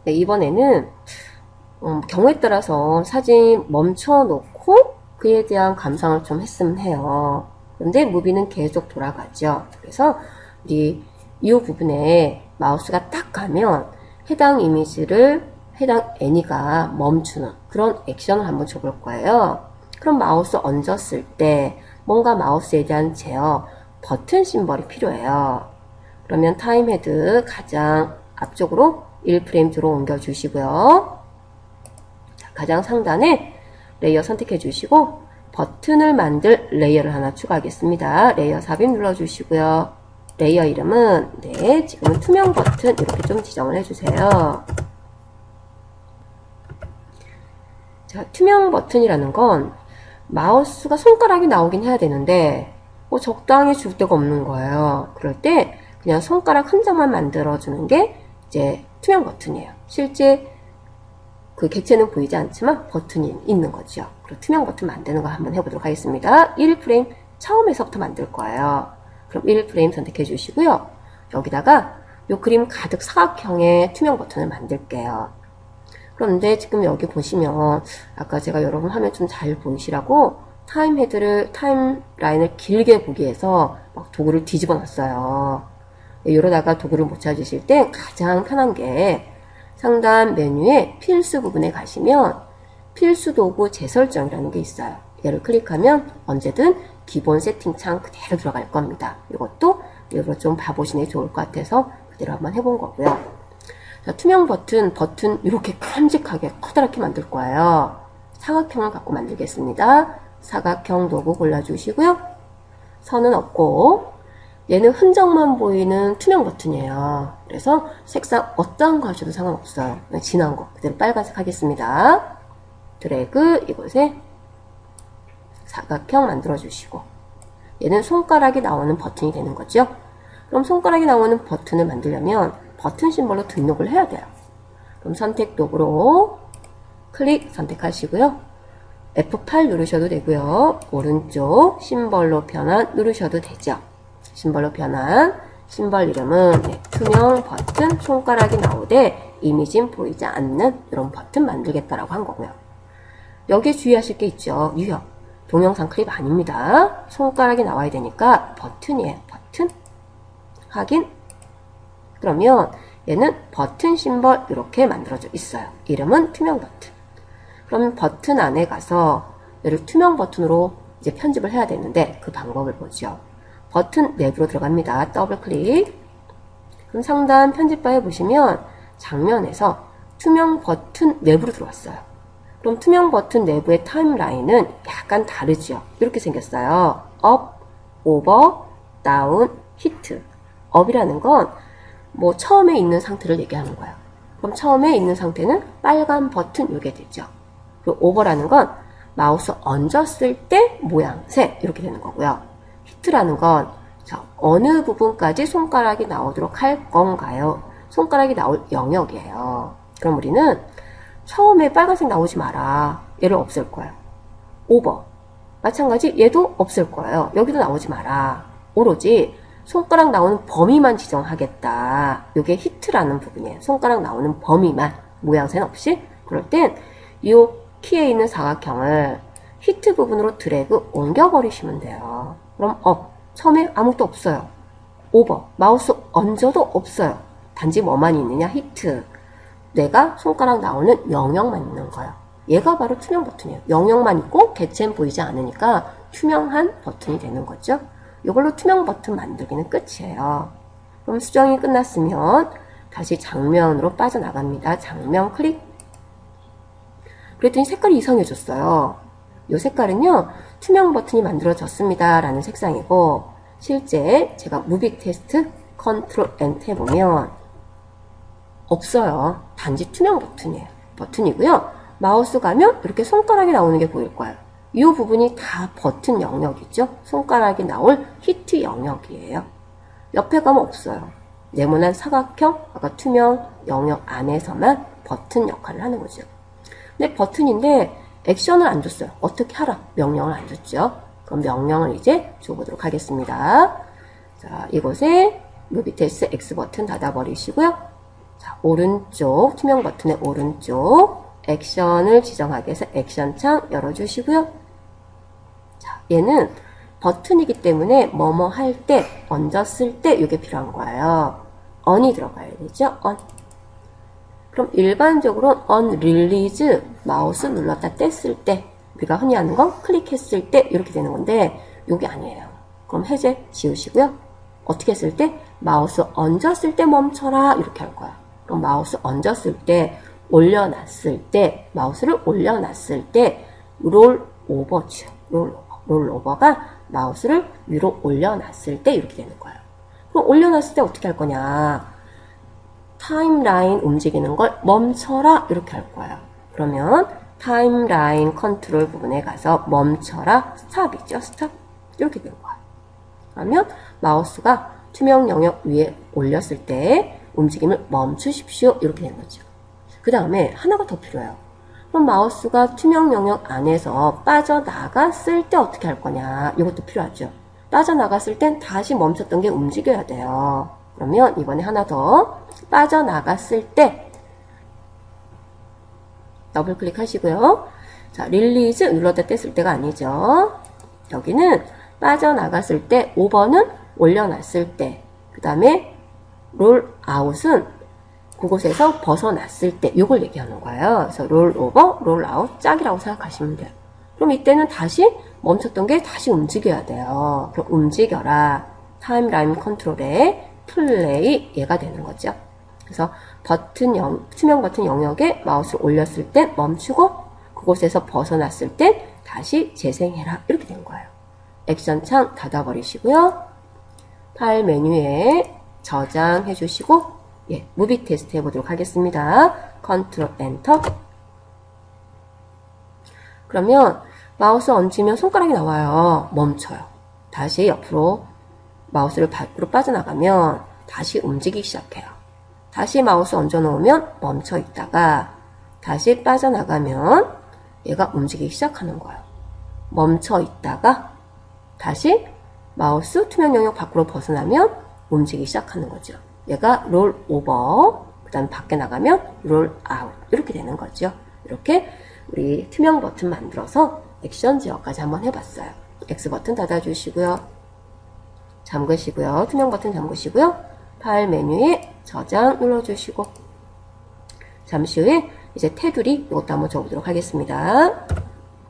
네, 이번에는 경우에 따라서 사진 멈춰놓고 그에 대한 감상을 좀 했으면 해요. 그런데 무비는 계속 돌아가죠. 그래서 우리 이 부분에 마우스가 딱 가면 해당 이미지를 해당 애니가 멈추는 그런 액션을 한번 줘볼 거예요. 그럼 마우스 얹었을 때 뭔가 마우스에 대한 제어, 버튼 심벌이 필요해요. 그러면 타임 헤드 가장 앞쪽으로 1프레임 뒤로 옮겨주시고요. 가장 상단에 레이어 선택해 주시고 버튼을 만들 레이어를 하나 추가하겠습니다. 레이어 삽입 눌러주시고요. 레이어 이름은 지금은 투명 버튼 이렇게 좀 지정을 해주세요. 자, 투명 버튼이라는 건 마우스가 손가락이 나오긴 해야 되는데 적당히 줄 데가 없는 거예요. 그럴 때 그냥 손가락 한 장만 만들어주는 게 이제 투명 버튼이에요. 실제 그 객체는 보이지 않지만 버튼이 있는 거죠. 그리고 투명 버튼 만드는 거 한번 해보도록 하겠습니다. 1프레임 처음에서부터 만들 거예요. 그럼 1프레임 선택해 주시고요. 여기다가 요 그림 가득 사각형의 투명 버튼을 만들게요. 그런데 지금 여기 보시면 아까 제가 여러분 화면 좀 잘 보이시라고 타임라인을 길게 보기 위해서 막 도구를 뒤집어 놨어요. 이러다가 도구를 못 찾으실 때 가장 편한 게 상단 메뉴에 필수 부분에 가시면 필수 도구 재설정이라는 게 있어요. 얘를 클릭하면 언제든 기본 세팅 창 그대로 들어갈 겁니다. 이것도 일부러 좀 봐보시는 게 좋을 것 같아서 그대로 한번 해본 거고요. 자, 투명 버튼 이렇게 큼직하게 커다랗게 만들 거예요. 사각형을 갖고 만들겠습니다. 사각형 도구 골라주시고요. 선은 없고 얘는 흔적만 보이는 투명 버튼이에요. 그래서 색상 어떤 거 하셔도 상관없어요. 진한 거 그대로 빨간색 하겠습니다. 드래그 이곳에 사각형 만들어 주시고 얘는 손가락이 나오는 버튼이 되는 거죠. 그럼 손가락이 나오는 버튼을 만들려면 버튼 심벌로 등록을 해야 돼요. 그럼 선택 도구로 클릭 선택하시고요. F8 누르셔도 되고요. 오른쪽 심벌로 변환 누르셔도 되죠. 심벌로 변환, 심벌 이름은 투명 버튼, 손가락이 나오되 이미지는 보이지 않는 이런 버튼 만들겠다라고 한 거고요. 여기에 주의하실 게 있죠. 유형, 동영상 클립 아닙니다. 손가락이 나와야 되니까 버튼이에요. 버튼, 확인. 그러면 얘는 버튼 심벌 이렇게 만들어져 있어요. 이름은 투명 버튼. 그러면 버튼 안에 가서 얘를 투명 버튼으로 이제 편집을 해야 되는데 그 방법을 보죠. 버튼 내부로 들어갑니다. 더블 클릭. 그럼 상단 편집바에 보시면 장면에서 투명 버튼 내부로 들어왔어요. 그럼 투명 버튼 내부의 타임라인은 약간 다르죠. 이렇게 생겼어요. 업, 오버, 다운, 히트. 업이라는 건 뭐 처음에 있는 상태를 얘기하는 거예요. 그럼 처음에 있는 상태는 빨간 버튼 이게 되죠. 그리고 오버라는 건 마우스 얹었을 때 모양새 이렇게 되는 거고요. 히트라는 건 어느 부분까지 손가락이 나오도록 할 건가요? 손가락이 나올 영역이에요. 그럼 우리는 처음에 빨간색 나오지 마라. 얘를 없앨 거예요. 오버. 마찬가지 얘도 없앨 거예요. 여기도 나오지 마라. 오로지 손가락 나오는 범위만 지정하겠다. 이게 히트라는 부분이에요. 손가락 나오는 범위만. 모양새는 없이. 그럴 땐 이 키에 있는 사각형을 히트 부분으로 드래그 옮겨버리시면 돼요. 그럼 처음에 아무것도 없어요. 오버, 마우스 얹어도 없어요. 단지 뭐만 있느냐? 히트. 내가 손가락 나오는 영역만 있는 거예요. 얘가 바로 투명 버튼이에요. 영역만 있고 개체는 보이지 않으니까 투명한 버튼이 되는 거죠. 이걸로 투명 버튼 만들기는 끝이에요. 그럼 수정이 끝났으면 다시 장면으로 빠져나갑니다. 장면 클릭. 그랬더니 색깔이 이상해졌어요. 이 색깔은요, 투명 버튼이 만들어졌습니다. 라는 색상이고, 실제 제가 무비 테스트 컨트롤 엔터 해보면 없어요. 단지 투명 버튼이에요. 버튼이고요. 마우스 가면 이렇게 손가락이 나오는 게 보일 거예요. 이 부분이 다 버튼 영역이죠. 손가락이 나올 히트 영역이에요. 옆에 가면 없어요. 네모난 사각형, 아까 투명 영역 안에서만 버튼 역할을 하는 거죠. 근데 버튼인데 액션을 안 줬어요. 어떻게 하라? 명령을 안 줬죠. 그럼 명령을 이제 줘보도록 하겠습니다. 자, 이곳에 무비 테스트 X 버튼 닫아버리시고요. 자, 오른쪽, 투명 버튼의 오른쪽, 액션을 지정하기 위해서 액션 창 열어주시고요. 자, 얘는 버튼이기 때문에 뭐뭐 할 때, 얹었을 때 이게 필요한 거예요. on이 들어가야 되죠? on. 그럼 일반적으로 on release, 마우스 눌렀다 뗐을 때, 우리가 흔히 하는 건 클릭했을 때 이렇게 되는 건데 이게 아니에요. 그럼 해제 지우시고요. 어떻게 했을 때? 마우스 얹었을 때 멈춰라 이렇게 할 거야. 그럼 마우스 얹었을 때, 올려놨을 때, 마우스를 올려놨을 때 롤 오버죠. 롤 오버가 마우스를 위로 올려놨을 때 이렇게 되는 거예요. 그럼 올려놨을 때 어떻게 할 거냐? 타임라인 움직이는 걸 멈춰라 이렇게 할 거예요. 그러면 타임라인 컨트롤 부분에 가서 멈춰라, 스탑이죠. 스탑. 이렇게 되는 거예요. 그러면 마우스가 투명 영역 위에 올렸을 때 움직임을 멈추십시오. 이렇게 되는 거죠. 그 다음에 하나가 더 필요해요. 그럼 마우스가 투명 영역 안에서 빠져나갔을 때 어떻게 할 거냐. 이것도 필요하죠. 빠져나갔을 땐 다시 멈췄던 게 움직여야 돼요. 그러면 이번에 하나 더. 빠져나갔을 때 더블 클릭하시고요. 자, 릴리즈 눌렀다 뗐을 때가 아니죠. 여기는 빠져나갔을 때, 5번은 올려놨을 때, 그 다음에 롤 아웃은 그곳에서 벗어났을 때, 이걸 얘기하는 거예요. 그래서 롤 오버, 롤 아웃, 짝이라고 생각하시면 돼요. 그럼 이때는 다시 멈췄던 게 다시 움직여야 돼요. 그럼 움직여라. 타임라인 컨트롤에 플레이, 얘가 되는 거죠. 그래서 투명 버튼 영역에 마우스를 올렸을 때 멈추고, 그곳에서 벗어났을 때 다시 재생해라. 이렇게 된 거예요. 액션 창 닫아버리시고요. 파일 메뉴에 저장해 주시고, 예, 무비 테스트 해보도록 하겠습니다. 컨트롤 엔터. 그러면 마우스 얹으면 손가락이 나와요. 멈춰요. 다시 옆으로 마우스를 밖으로 빠져나가면 다시 움직이기 시작해요. 다시 마우스 얹어 놓으면 멈춰 있다가 다시 빠져나가면 얘가 움직이기 시작하는 거예요. 멈춰 있다가 다시 마우스 투명 영역 밖으로 벗어나면 움직이기 시작하는 거죠. 얘가 롤 오버, 그 다음에 밖에 나가면 롤 아웃, 이렇게 되는 거죠. 이렇게 우리 투명 버튼 만들어서 액션 제어까지 한번 해봤어요. X 버튼 닫아주시고요. 잠그시고요. 투명 버튼 잠그시고요. 파일 메뉴에 저장 눌러주시고, 잠시 후에 이제 테두리 이것도 한번 적어보도록 하겠습니다.